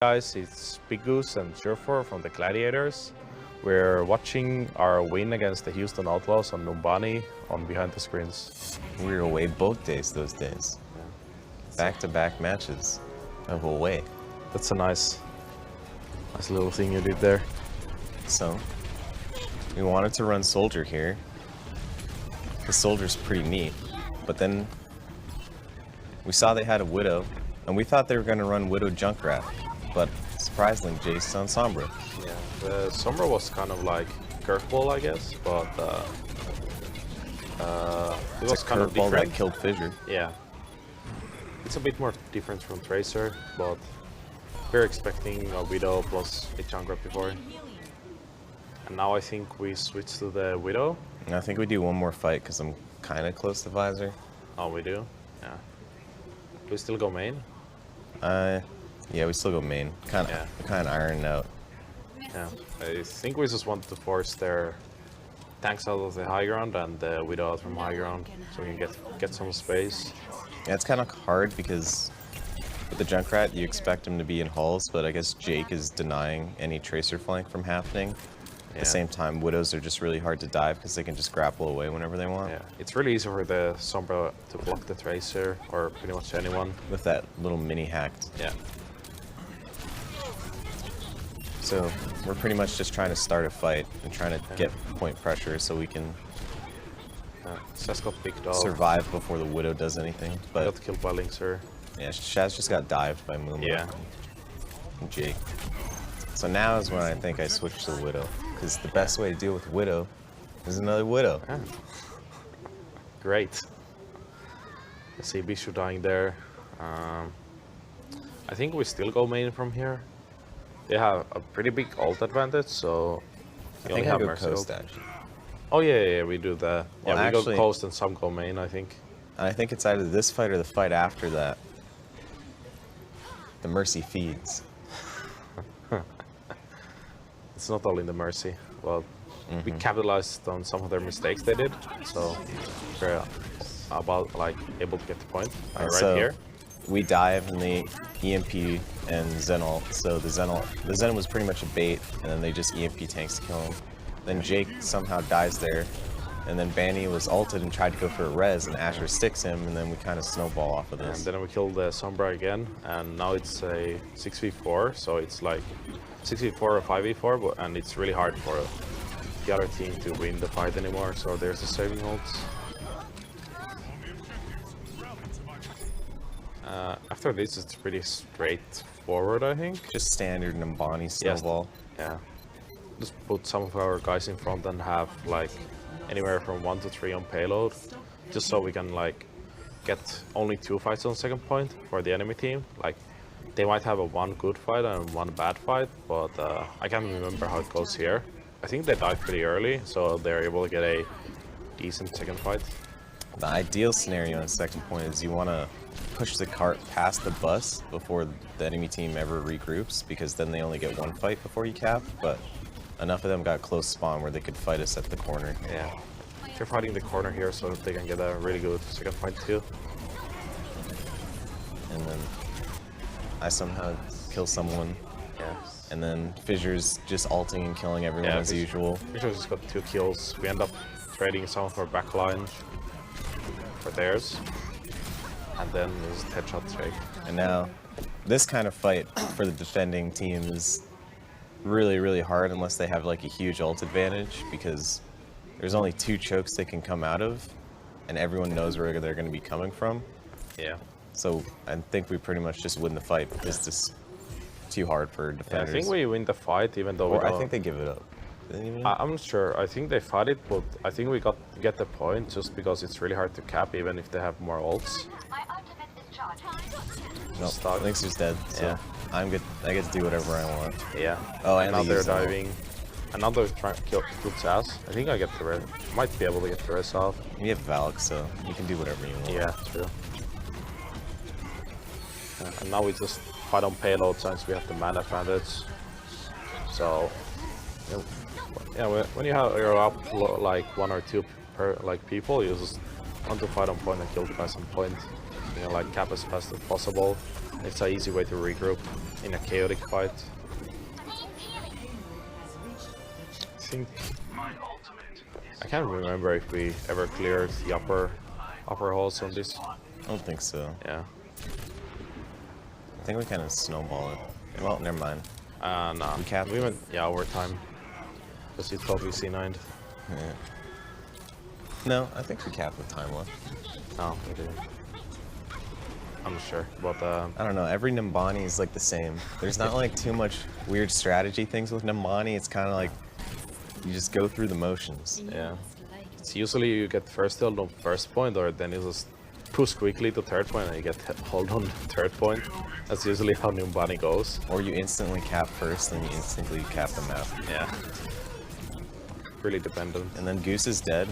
Guys, it's BigGoose and Surefour from the Gladiators. We're watching our win against the Houston Outlaws on Numbani on Behind the Screens. We were away both days those days. Back-to-back matches of away. That's a nice little thing you did there. So, we wanted to run Soldier here. The Soldier's pretty neat, but then we saw they had a Widow, and we thought they were going to run Widow Junkrat, but surprisingly, Jace on Sombra. Yeah, the Sombra was kind of like curveball, I guess, but it was kind of curveball different. that killed Fissure. Yeah, it's a bit more different from Tracer, but we're expecting a Widow plus a Junkrat before. And now I think we switch to the Widow. And I think we do one more fight because I'm kind of close to Visor. Oh, we do? Yeah. Do we still go main? Yeah, we still go main. Kind of ironed out. Yeah. I think we just want to force their tanks out of the high ground and the Widow out from high ground so we can get some space. Yeah, it's kind of hard because with the Junkrat, you expect him to be in hulls, but I guess Jake is denying any Tracer flank from happening. At the same time, Widows are just really hard to dive because they can just grapple away whenever they want. Yeah, it's really easy for the Sombra to block the Tracer or pretty much anyone. With that little mini hacked. Yeah. So we're pretty much just trying to start a fight and trying to get point pressure so we can Shaz got picked off. survive before the Widow does anything. But Got killed by Linkser. yeah, Shaz just got dived by Moonlight and Jake. So now is when I think I switch to Widow, because the best way to deal with Widow is another Widow. Yeah. Great. I see Bishu dying there. I think we still go main from here. They have a pretty big ult advantage, so I think I go coast actually. Oh yeah, we do that. Well, Yeah, we actually, go coast and some go main, I think. I think it's either this fight or the fight after that. The Mercy feeds. It's not all in the Mercy. Well, we capitalized on some of their mistakes they did, so we're about like able to get the point right So here. we dive in the EMP and Zen ult. So the Zen was pretty much a bait, and then they just EMP tanks to kill him. Then Jake somehow dies there, and then Banny was ulted and tried to go for a res, and Asher sticks him, and then we kind of snowball off of this. And then we killed the Sombra again, and now it's a 6v4, so it's like 6v4 or 5v4, and it's really hard for the other team to win the fight anymore, so there's the saving ults. After this, it's pretty straightforward, I think. Just standard Nambani snowball. Yeah. Just put some of our guys in front and have like anywhere from 1 to 3 on payload, just so we can like get only 2 fights on second point for the enemy team. Like they might have a 1 good fight and 1 bad fight, but I can't remember how it goes here. I think they died pretty early, so they're able to get a decent second fight. The ideal scenario on second point is you want to push the cart past the bus before the enemy team ever regroups, because then they only get 1 fight before you cap, but enough of them got close spawn where they could fight us at the corner. Yeah. They're fighting the corner here so they can get a really good second fight too. And then I somehow kill someone. Yeah. And then Fissure's just ulting and killing everyone as usual. We just got 2 kills. We end up trading some of our backline for theirs. And then there's headshot Jake. And now, this kind of fight for the defending team is really, really hard unless they have like a huge ult advantage, because there's only 2 chokes they can come out of, and everyone knows where they're going to be coming from. Yeah. So I think we pretty much just win the fight because it's just too hard for defenders. I think we win the fight, even though Or we don't... I think they give it up. I'm not sure. I think they fight it, but I think we get the point just because it's really hard to cap, even if they have more ults. No, Linkser's dead, so I'm good. I get to do whatever I want. Yeah. Oh, and now they they're use ult. diving. And now they're trying to kill Shaz. I think I get the res. Might be able to get the res off. You have Valk, so you can do whatever you want. Yeah, true. And now we just fight on payload since we have the mana advantage. So, yeah, when you're up like 1 or 2 per people, you just want to fight on point and kill the guys on point. You know, like cap as fast as possible. It's an easy way to regroup in a chaotic fight. I think I can't remember if we ever cleared the upper halls on this. I don't think so. Yeah. I think we kind of snowball it. Well, never mind. Nah. We capped. We went, yeah, overtime. Because you thought we C9'd. Yeah. No, I think we capped with time left. No, we didn't. I'm not sure, but I don't know. Every Nimbani is like the same. There's not like too much weird strategy things with Nimbani. It's kind of like you just go through the motions. yeah. It's usually you get first held on first point, or then you just push quickly to third point and you get hold on third point. That's usually how Nimbani goes. Or you instantly cap first, then you instantly cap the map. Yeah. Really dependent. And then Goose is dead.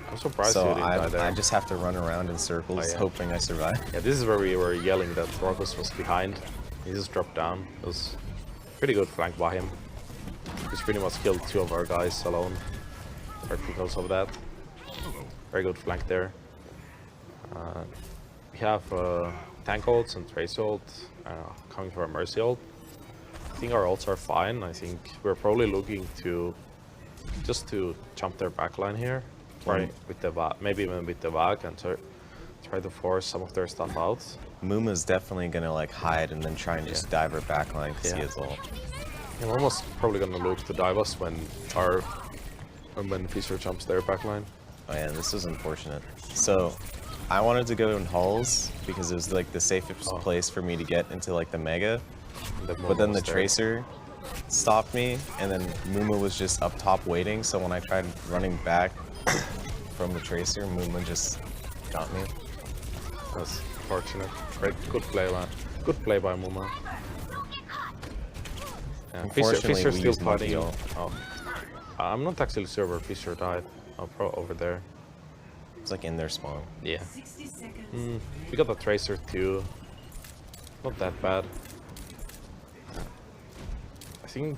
I'm surprised So you didn't die there. I just have to run around in circles, Oh, yeah. hoping I survive. Yeah, this is where we were yelling that Rockus was behind. He just dropped down. It was pretty good flank by him. He's pretty much killed 2 of our guys alone. Or because of that. Very good flank there. We have tank ults and trace ult coming for a mercy ult. I think our ults are fine. I think we're probably looking to just to jump their backline here. Try with the maybe even with the VAG and try to force some of their stuff out. Muma's definitely gonna like hide and then try and just dive her backline because he Yeah. has ult. I'm almost probably gonna look to dive us when Fisher jumps their backline. Oh yeah, this was unfortunate. So I wanted to go in hulls because it was like the safest place for me to get into like the mega. But then the Tracer stopped me, and then Muma was just up top waiting, so when I tried running back from the Tracer, Muma just got me. That's fortunate. Great, good play, man. Good play by Muma. Yeah, Unfortunately, Fisher's we still used no fighting. heal. Oh. I'm not actually sure where Fisher died. Oh, over there. It's like in their spawn. Yeah. We got the Tracer too. Not that bad. I think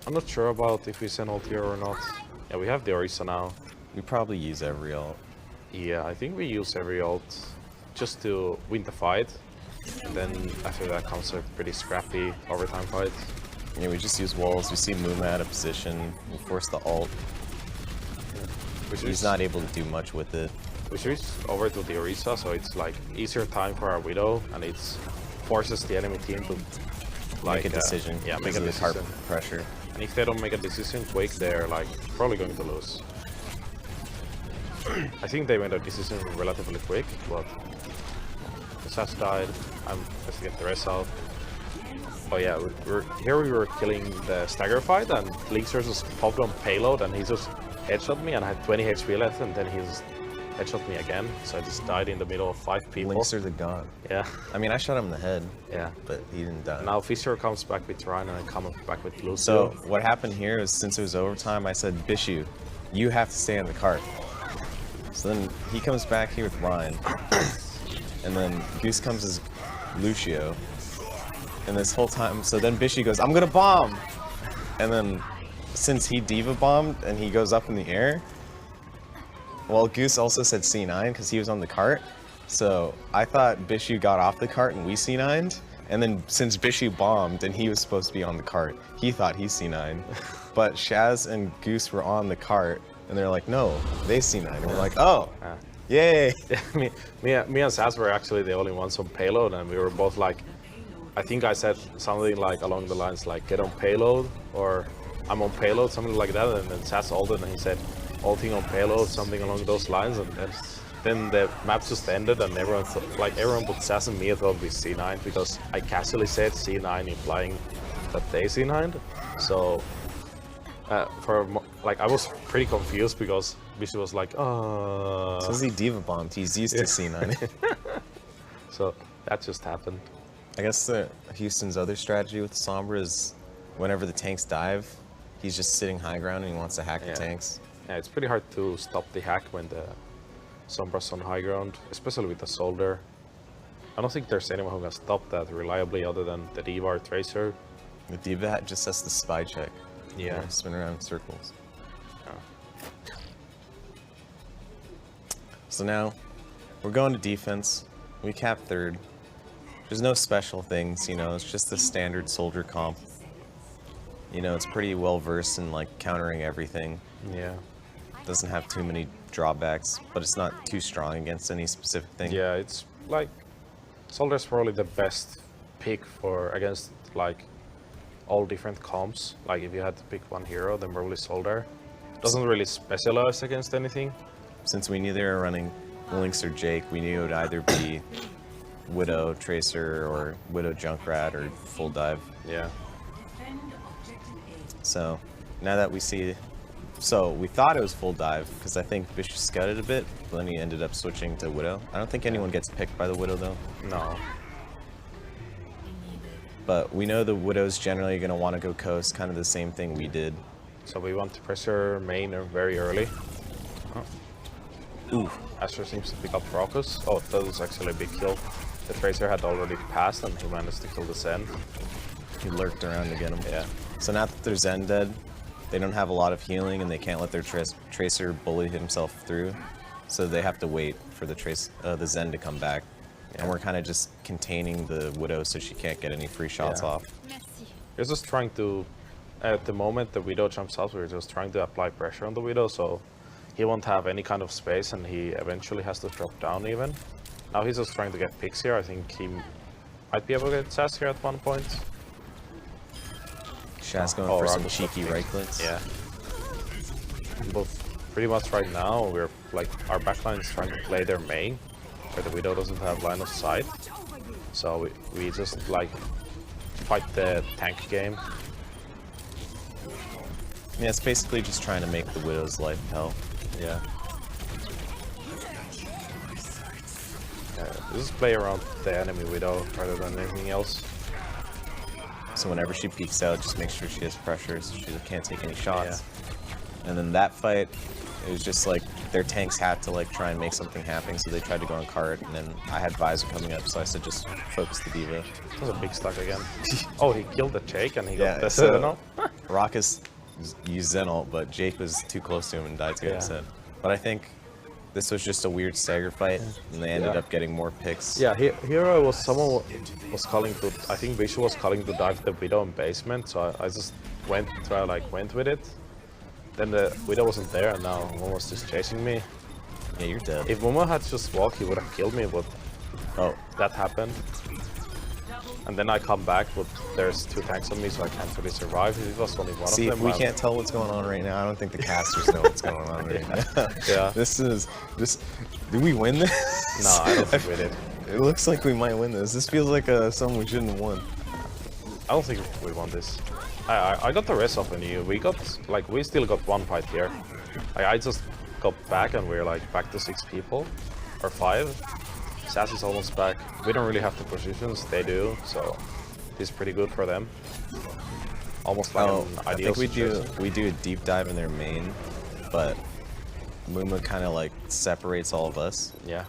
I'm not sure about if we send ult here or not. Yeah, we have the Orisa now. We probably use every ult. Yeah, I think we use every ult just to win the fight. And then after that comes a pretty scrappy overtime fight. Yeah, we just use walls. We see Muma out of position. We force the ult. He's not able to do much with it. We switch over to the Orisa, so it's like easier time for our Widow, and it forces the enemy team to Make a decision. Yeah, make because a of the decision. cart pressure. And if they don't make a decision quick, they're like probably going to lose. I think they made a decision relatively quick, but the Sass died. Let's get the rest out. Oh yeah, we were killing the stagger fight, and Linkster just popped on payload, and he just headshot me, and I had 20 HP left, and then he just headshot me again. So I just died in the middle of 5 people. Linkster the god. Yeah. I mean, I shot him in the head. Yeah. But he didn't die. Now Fisher comes back with Ryan, and I come back with Lucio. So what happened here is, since it was overtime, I said, Bishu, you have to stay on the cart. So then he comes back here with Ryan, and then Goose comes as Lucio. And this whole time, so then Bishu goes, I'm gonna bomb! And then, since he diva bombed and he goes up in the air, well, Goose also said C9 because he was on the cart. So I thought Bishu got off the cart and we C9'd. And then since Bishu bombed and he was supposed to be on the cart, he thought he C9'd. But Shaz and Goose were on the cart, and they're like, no, they C9'd. And we're like, oh, yay! me and Sass were actually the only ones on payload, and we were both like, I think I said something like along the lines like, get on payload, or I'm on payload, something like that, and then Sass ulted and he said, ulting on payload, something along those lines, and then the map just ended, and everyone but Sass and me thought we C9 because I casually said C9, implying that they C9'd. So I was pretty confused because Bishu was like, So he diva bombed. He's used to C9. So that just happened. I guess Houston's other strategy with Sombra is whenever the tanks dive, he's just sitting high ground and he wants to hack the tanks. Yeah, it's pretty hard to stop the hack when the Sombra's on high ground, especially with the Soldier. I don't think there's anyone who can stop that reliably other than the D.Va or Tracer. The D.Va just has the spy check. Yeah. Spin around in circles. Yeah. So now, we're going to defense. We cap third. There's no special things, you know, it's just the standard soldier comp. You know, it's pretty well versed in like countering everything. Yeah. Doesn't have too many drawbacks, but it's not too strong against any specific thing. Yeah, it's like Soldier's probably the best pick for against like all different comps. Like if you had to pick one hero, then probably Soldier. Doesn't really specialize against anything. Since we knew they were running Lynx or Jake, we knew it would either be Widow, Tracer, or Widow Junkrat, or full dive. Yeah. So now that we see, so we thought it was full dive because I think Vicious scouted a bit, but then he ended up switching to Widow. I don't think anyone gets picked by the Widow though. No. But we know the Widow's generally going to want to go coast, kind of the same thing we did. So we want to pressure main very early. Oh. Ooh, Astra seems to pick up Raucus. Oh, that was actually a big kill. The Tracer had already passed and he managed to kill the Zen. He lurked around to get him. Yeah. So now that their Zen dead, they don't have a lot of healing and they can't let their Tracer bully himself through. So they have to wait for the Zen to come back. Yeah. And we're kind of just containing the Widow so she can't get any free shots off. We're just trying to, at the moment the Widow jumps out, we're just trying to apply pressure on the Widow so he won't have any kind of space and he eventually has to drop down even. Now he's just trying to get picks here. I think he might be able to get Sass here at one point. Shaz going for some cheeky right clicks. Yeah. But pretty much right now, we're like, our backline is trying to play their main, where the Widow doesn't have line of sight. So we just like fight the tank game. Yeah, it's basically just trying to make the Widow's life hell. Yeah. Just play around the enemy Widow rather than anything else. So whenever she peeks out, just make sure she has pressure so she can't take any shots. Yeah. And then that fight, it was just like their tanks had to like try and make something happen, so they tried to go on cart, and then I had Visor coming up, so I said just focus the D.Va. That was a big stack again. Oh, he killed the Jake and he got the Sentinel. Raucus used Zen ult, but Jake was too close to him and died to get set. But I think this was just a weird stagger fight, and they ended up getting more picks. Yeah, here someone was calling to, I think Visual was calling to dive the Widow in basement, so I just went with it. Then the Widow wasn't there, and now Momo was just chasing me. Yeah, you're dead. If Momo had just walked, he would have killed me, but that happened. And then I come back, but there's two tanks on me, so I can't really survive. It was only one of them. See, if we can't tell what's going on right now, I don't think the casters know what's going on right now. Yeah. This is just. Did we win this? No, I don't think we did. It looks like we might win this. This feels like something we shouldn't have won. I don't think we won this. I got the rest of you. We still got one fight here. I just got back and we're like back to 6 people or 5. Sass is almost back. We don't really have the positions, they do, so this is pretty good for them. Almost like an ideal situation. We do a deep dive in their main, but Muma kind of like separates all of us. Yeah.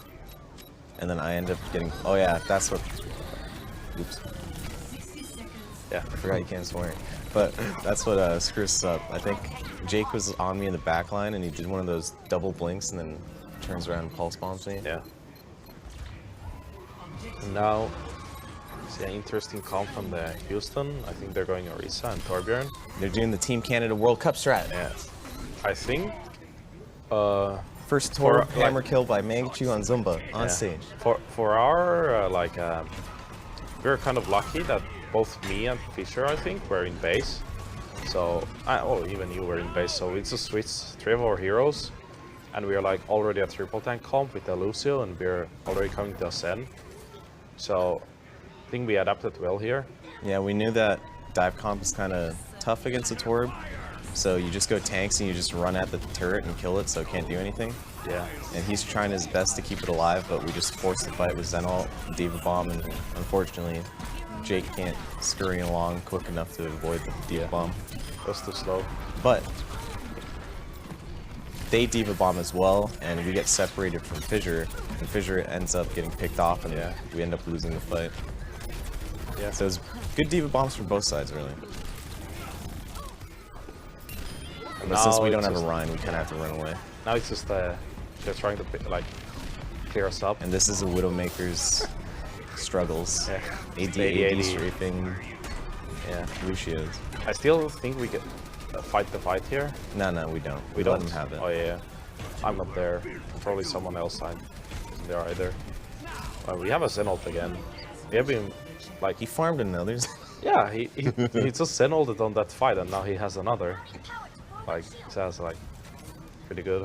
And then I end up getting. Oh yeah, that's what. Oops. Yeah, I forgot you can't swear. But that's what screws us up. I think Jake was on me in the back line and he did one of those double blinks and then turns around and pulse bombs me. Yeah. And now, see an interesting comp from the Houston. I think they're going Orisa and Torbjorn. They're doing the Team Canada World Cup strat. Yeah. I think. First Tor hammer kill by Mangachu on Zumba on stage. For our we're kind of lucky that both me and Fisher, I think, were in base. So, even you were in base. So we just switched 3 of our heroes, and we are like already a triple tank comp with a Lucio, and we're already coming to a Zen. So I think we adapted well here. Yeah, we knew that dive comp is kind of tough against a Torb. So you just go tanks and you just run at the turret and kill it, so it can't do anything. Yeah. And he's trying his best to keep it alive, but we just forced the fight with Zen ult, D.Va bomb, and unfortunately, Jake can't scurry along quick enough to avoid the D.Va bomb. Just too slow. But they D.Va bomb as well, and we get separated from Fissure, and Fissure ends up getting picked off, and we end up losing the fight. Yeah. So it's good D.Va bombs from both sides, really. But since we don't have a Rhine, we kind of have to run away. Now it's just they're trying to like clear us up. And this is a Widowmaker's struggles. Yeah. AD strafing. Yeah. Lucios. I still think we can fight the fight here. No, we don't. We let don't them have it. Oh yeah. I'm not there. Probably someone else isn't there either. We have a Zenalt again. We have been like He farmed another. yeah, he just Zenalted on that fight and now he has another. Like sounds like pretty good.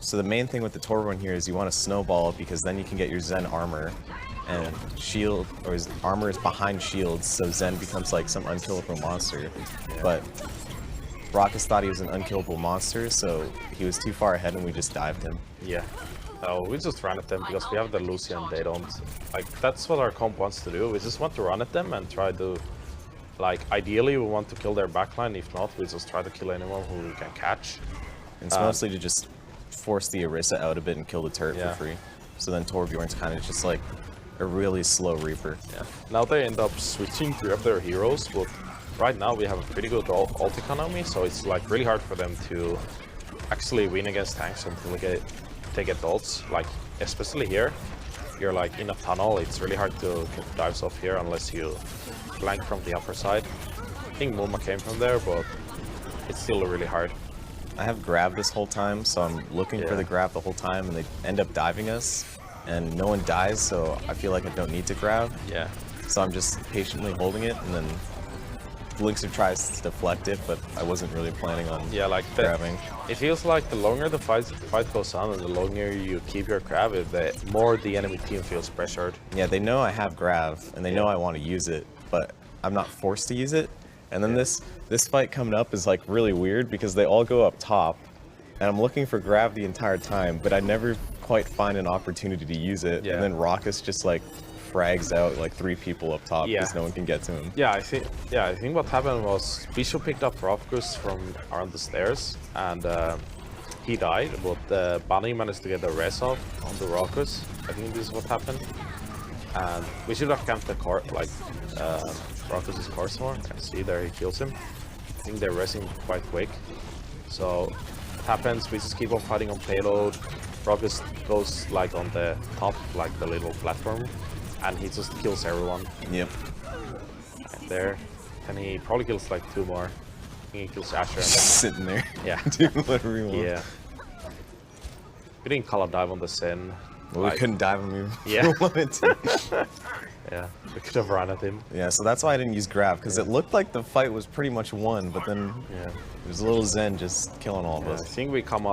So the main thing with the Torbjorn here is you want to snowball because then you can get your Zen armor, and shield or his armor is behind shields, so Zen becomes like some unkillable monster. Yeah. But Rockus thought he was an unkillable monster, so he was too far ahead and we just dived him. Yeah. Oh, we just ran at them because we have the Lucian. They don't like. That's what our comp wants to do. We just want to run at them and try to, like, ideally we want to kill their backline. If not, we just try to kill anyone who we can catch. And it's mostly to just force the Orisa out a bit and kill the turret Yeah. for free. So then Torbjorn's kind of just like a really slow Reaper. Yeah. Now they end up switching three of their heroes, but right now we have a pretty good ult economy, so it's like really hard for them to actually win against tanks until they get ults. Like especially here, you're like in a tunnel. It's really hard to get dives off here unless you flank from the upper side. I think Muma came from there, but it's still really hard. I have grab this whole time, so I'm looking for Yeah. the grab the whole time, and they end up diving us, and no one dies, so I feel like I don't need to grab. Yeah. So I'm just patiently holding it, and then Linkser tries to deflect it, but I wasn't really planning on Yeah, like grabbing. It feels like the longer the fight goes on and the longer you keep your grab, the more the enemy team feels pressured. Yeah, they know I have grab, and they know Yeah. I want to use it, but I'm not forced to use it. And then this fight coming up is like really weird because they all go up top, and I'm looking for grab the entire time, but I never quite find an opportunity to use it. Yeah. And then Rockus just like frags out like 3 people up top Yeah. because no one can get to him. Yeah, I think what happened was Bishop picked up Rofkus from around the stairs and he died, but Bunny managed to get the res off on the Rofkus. I think this is what happened. And we should have camped the core, like Rofkus' course more. I see there he kills him. I think they're resing quite quick. So it happens, we just keep on fighting on payload. Rofkus goes like on the top, like the little platform, and he just kills everyone. Yep. Right there. And he probably kills like 2 more. I think he kills Asher. Just sitting there. Yeah. Doing whatever he wants. Yeah. We didn't color dive on the Sin. Well, Like, we couldn't dive him even Yeah. if we wanted to. Yeah, we could have run at him. Yeah, so that's why I didn't use grab, because it looked like the fight was pretty much won, but then Yeah. there's a little Zen just killing all of I us. think we come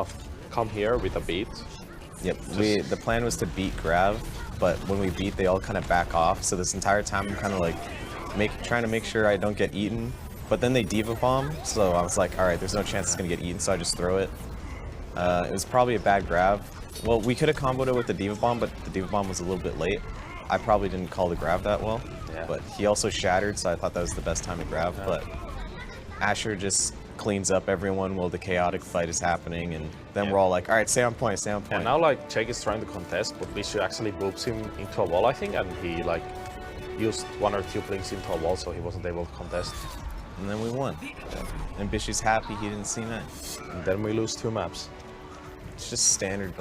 here with a beat. Yep, the plan was to beat grab, but when we beat, they all kind of back off. So this entire time, I'm kind of like trying to make sure I don't get eaten. But then they diva bomb, so I was like, all right, there's no chance it's gonna get eaten, so I just throw it. It was probably a bad grab. Well, we could have comboed it with the diva bomb, but the diva bomb was a little bit late. I probably didn't call the grab that well, Yeah. but he also shattered, so I thought that was the best time to grab. Yeah. But Asher just cleans up everyone while the chaotic fight is happening, and then Yeah. we're all like, all right, stay on point, stay on point. And now like Jake is trying to contest, but Bishu actually boops him into a wall, I think, and he like used 1 or 2 blinks into a wall, so he wasn't able to contest. And then we won. And Bishy's happy he didn't see that. And then we lose 2 maps. It's just standard.